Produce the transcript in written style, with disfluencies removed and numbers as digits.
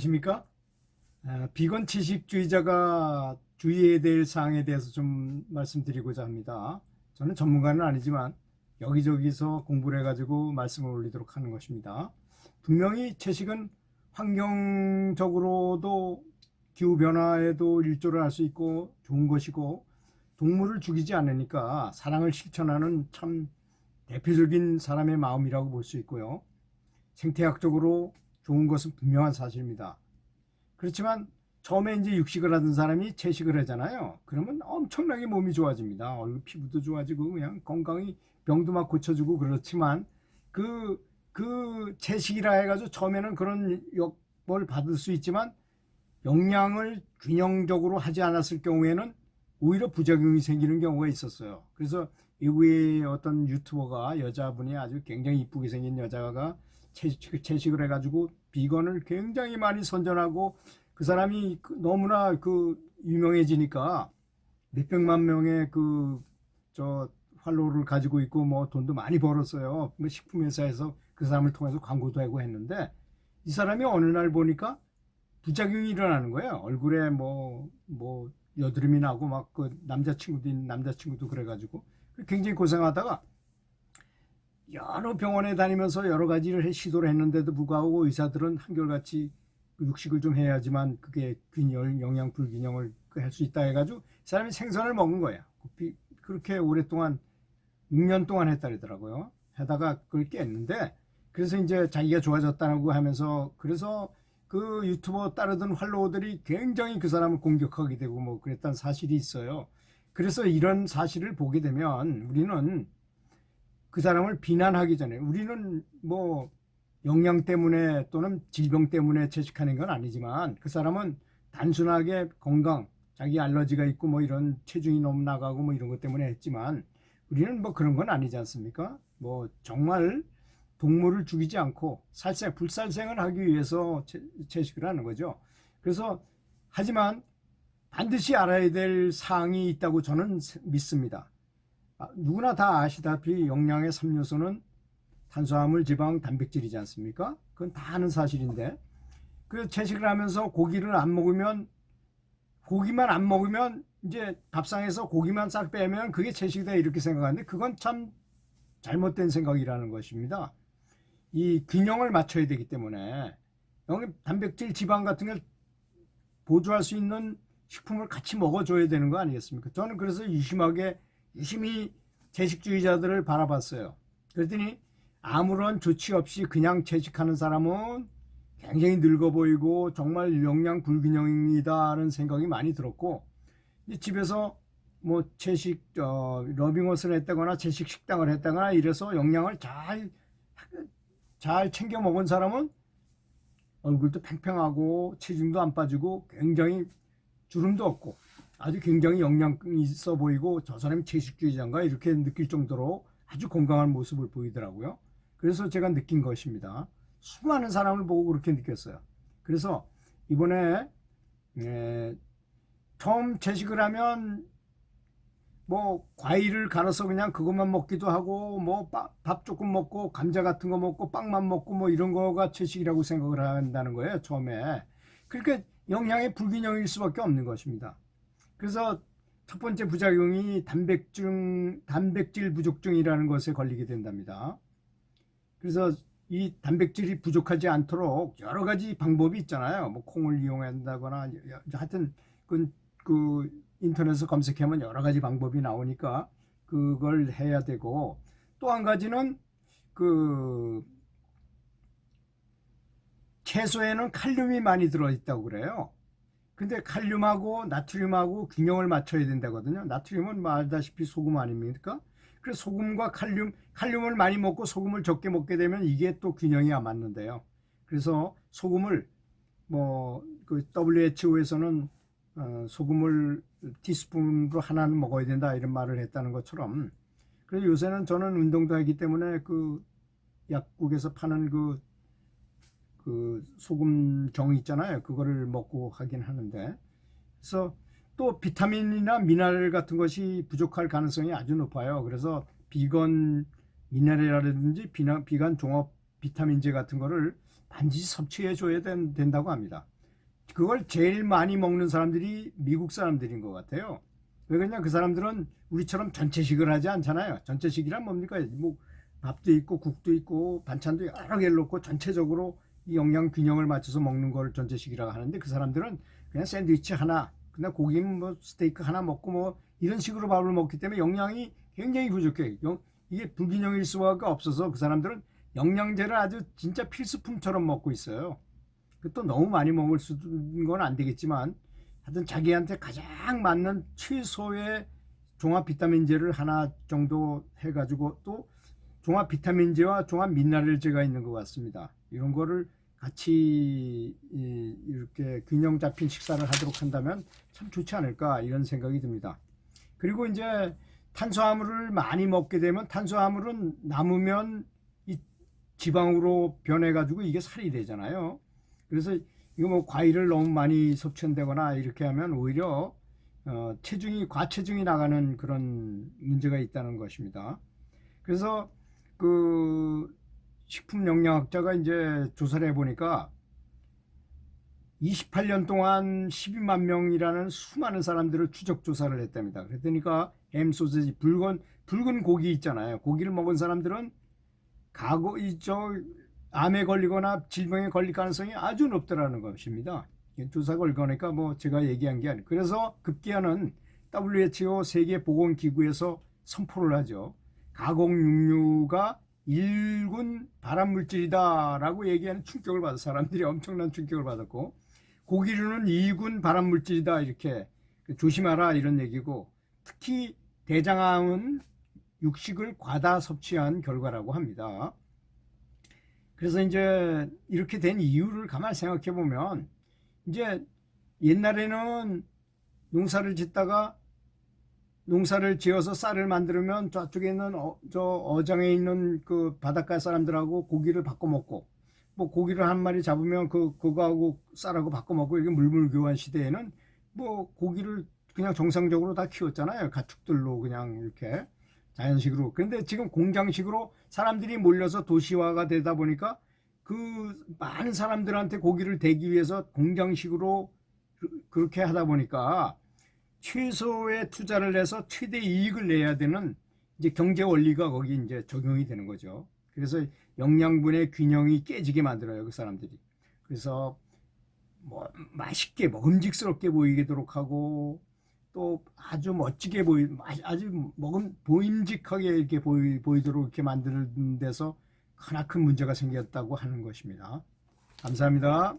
안녕하십니까? 비건 채식주의자가 주의해야 될 사항에 대해서 좀 말씀드리고자 합니다. 저는 전문가는 아니지만 여기저기서 공부를 해가지고 말씀을 올리도록 하는 것입니다. 분명히 채식은 환경적으로도 기후변화에도 일조를 할 수 있고 좋은 것이고, 동물을 죽이지 않으니까 사랑을 실천하는 참 대표적인 사람의 마음이라고 볼 수 있고요. 생태학적으로 좋은 것은 분명한 사실입니다. 그렇지만 처음에 이제 육식을 하던 사람이 채식을 하잖아요. 그러면 엄청나게 몸이 좋아집니다. 얼굴 피부도 좋아지고 그냥 건강히 병도 막 고쳐주고. 그렇지만 그 채식이라 해가지고 처음에는 그런 걸 받을 수 있지만 영양을 균형적으로 하지 않았을 경우에는 오히려 부작용이 생기는 경우가 있었어요. 그래서 외국의 어떤 유튜버가, 여자분이 아주 굉장히 이쁘게 생긴 여자가 채식을 해가지고 비건을 굉장히 많이 선전하고, 그 사람이 너무나 유명해지니까 몇백만 명의 팔로워를 가지고 있고 뭐 돈도 많이 벌었어요. 식품회사에서 그 사람을 통해서 광고도 하고 했는데, 이 사람이 어느 날 보니까 부작용이 일어나는 거예요. 얼굴에 뭐 여드름이 나고 막 남자친구도 그래가지고 굉장히 고생하다가 여러 병원에 다니면서 여러 가지를 시도를 했는데도 불구하고 의사들은 한결같이 육식을 좀 해야지만 그게 영양 불균형을 할 수 있다 해가지고 사람이 생선을 먹은 거예요. 그렇게 오랫동안 6년 동안 했다더라고요. 하다가 그걸 깼는데, 그래서 이제 자기가 좋아졌다고 하면서, 그래서 그 유튜버 따르던 팔로워들이 굉장히 그 사람을 공격하게 되고 뭐 그랬던 사실이 있어요. 그래서 이런 사실을 보게 되면 우리는 그 사람을 비난하기 전에, 우리는 뭐 영양 때문에 또는 질병 때문에 채식하는 건 아니지만, 그 사람은 단순하게 건강, 자기 알러지가 있고 뭐 이런 체중이 너무 나가고 뭐 이런 것 때문에 했지만, 우리는 뭐 그런 건 아니지 않습니까? 뭐 정말 동물을 죽이지 않고 불살생을 하기 위해서 채식을 하는 거죠. 그래서 하지만 반드시 알아야 될 사항이 있다고 저는 믿습니다. 누구나 다 아시다시피 영양의 3요소는 탄수화물, 지방, 단백질이지 않습니까? 그건 다 아는 사실인데, 그 채식을 하면서 고기만 안 먹으면 이제 밥상에서 고기만 싹 빼면 그게 채식이다 이렇게 생각하는데, 그건 참 잘못된 생각이라는 것입니다. 이 균형을 맞춰야 되기 때문에 여기 단백질, 지방 같은 걸 보조할 수 있는 식품을 같이 먹어줘야 되는 거 아니겠습니까? 저는 그래서 유심히 채식주의자들을 바라봤어요. 그랬더니 아무런 조치 없이 그냥 채식하는 사람은 굉장히 늙어 보이고 정말 영양 불균형이다라는 생각이 많이 들었고, 집에서 뭐 채식 러빙아웃을 했다거나 채식 식당을 했다거나 이래서 영양을 잘 챙겨 먹은 사람은 얼굴도 팽팽하고 체중도 안 빠지고 굉장히 주름도 없고 아주 굉장히 영양이 있어 보이고, 저 사람이 채식주의자인가 이렇게 느낄 정도로 아주 건강한 모습을 보이더라고요. 그래서 제가 느낀 것입니다. 수많은 사람을 보고 그렇게 느꼈어요. 그래서 이번에 처음 채식을 하면 뭐 과일을 갈아서 그냥 그것만 먹기도 하고, 뭐 밥 조금 먹고 감자 같은 거 먹고 빵만 먹고 뭐 이런 거가 채식이라고 생각을 한다는 거예요, 처음에. 그러니까 영양의 불균형일 수밖에 없는 것입니다. 그래서 첫 번째 부작용이 단백질 부족증이라는 것에 걸리게 된답니다. 그래서 이 단백질이 부족하지 않도록 여러 가지 방법이 있잖아요. 뭐 콩을 이용한다거나 하여튼 그 인터넷에서 검색하면 여러 가지 방법이 나오니까 그걸 해야 되고, 또 한 가지는 채소에는 칼륨이 많이 들어있다고 그래요. 근데 칼륨하고 나트륨하고 균형을 맞춰야 된다거든요. 나트륨은 뭐 알다시피 소금 아닙니까? 그래서 소금과 칼륨을 많이 먹고 소금을 적게 먹게 되면 이게 또 균형이 안 맞는데요. 그래서 소금을 WHO에서는 소금을 티스푼으로 하나는 먹어야 된다 이런 말을 했다는 것처럼, 그래서 요새는 저는 운동도 하기 때문에 약국에서 파는 소금정 있잖아요. 그거를 먹고 하긴 하는데, 그래서 또 비타민이나 미네랄 같은 것이 부족할 가능성이 아주 높아요. 그래서 비건 미네랄이라든지 비건 종합 비타민제 같은 거를 반드시 섭취해 줘야 된다고 합니다. 그걸 제일 많이 먹는 사람들이 미국 사람들인 것 같아요. 왜 그러냐, 그 사람들은 우리처럼 전체식을 하지 않잖아요. 전체식이란 뭡니까? 뭐 밥도 있고 국도 있고 반찬도 여러 개를 넣고 전체적으로 이 영양 균형을 맞춰서 먹는 걸 전체식이라고 하는데, 그 사람들은 그냥 샌드위치 하나, 그냥 고기 뭐 스테이크 하나 먹고 뭐 이런 식으로 밥을 먹기 때문에 영양이 굉장히 부족해. 이게 불균형일 수가 없어서 그 사람들은 영양제를 아주 진짜 필수품처럼 먹고 있어요. 또 너무 많이 먹을 수 있는 건 안 되겠지만, 하여튼 자기한테 가장 맞는 최소의 종합 비타민제를 하나 정도 해가지고, 또 종합 비타민제와 종합 미네랄제가 있는 것 같습니다. 이런 거를 같이 이렇게 균형 잡힌 식사를 하도록 한다면 참 좋지 않을까, 이런 생각이 듭니다. 그리고 이제 탄수화물을 많이 먹게 되면 탄수화물은 남으면 이 지방으로 변해가지고 이게 살이 되잖아요. 그래서 이거 뭐 과일을 너무 많이 섭취한다거나 이렇게 하면 오히려 과체중이 나가는 그런 문제가 있다는 것입니다. 그래서 그 식품 영양학자가 이제 조사를 해보니까 28년 동안 12만 명이라는 수많은 사람들을 추적 조사를 했답니다. 그러니까 햄, 소세지, 붉은 고기 있잖아요. 고기를 먹은 사람들은 암에 걸리거나 질병에 걸릴 가능성이 아주 높다라는 것입니다. 조사 결과니까 뭐 제가 얘기한 게 아니고, 그래서 급기야는 WHO 세계보건기구에서 선포를 하죠. 가공육류가 1군 발암물질이다라고 얘기하는 충격을 받아 사람들이 엄청난 충격을 받았고, 고기류는 2군 발암물질이다 이렇게 조심하라 이런 얘기고, 특히 대장암은 육식을 과다 섭취한 결과라고 합니다. 그래서 이제 이렇게 된 이유를 가만히 생각해 보면, 이제 옛날에는 농사를 지어서 쌀을 만들면 저쪽에 있는 어장에 있는 그 바닷가 사람들하고 고기를 바꿔 먹고, 뭐 고기를 한 마리 잡으면 그거하고 쌀하고 바꿔 먹고, 이게 물물교환 시대에는 뭐 고기를 그냥 정상적으로 다 키웠잖아요. 가축들로 그냥 이렇게 자연식으로. 그런데 지금 공장식으로 사람들이 몰려서 도시화가 되다 보니까 그 많은 사람들한테 고기를 대기 위해서 공장식으로 그렇게 하다 보니까 최소의 투자를 해서 최대 이익을 내야 되는 이제 경제 원리가 거기 이제 적용이 되는 거죠. 그래서 영양분의 균형이 깨지게 만들어요, 그 사람들이. 그래서 뭐 맛있게 먹음직스럽게 보이도록 하고, 또 아주 멋지게 아주 보임직하게 이렇게 보이도록 이렇게 만드는 데서 크나큰 문제가 생겼다고 하는 것입니다. 감사합니다.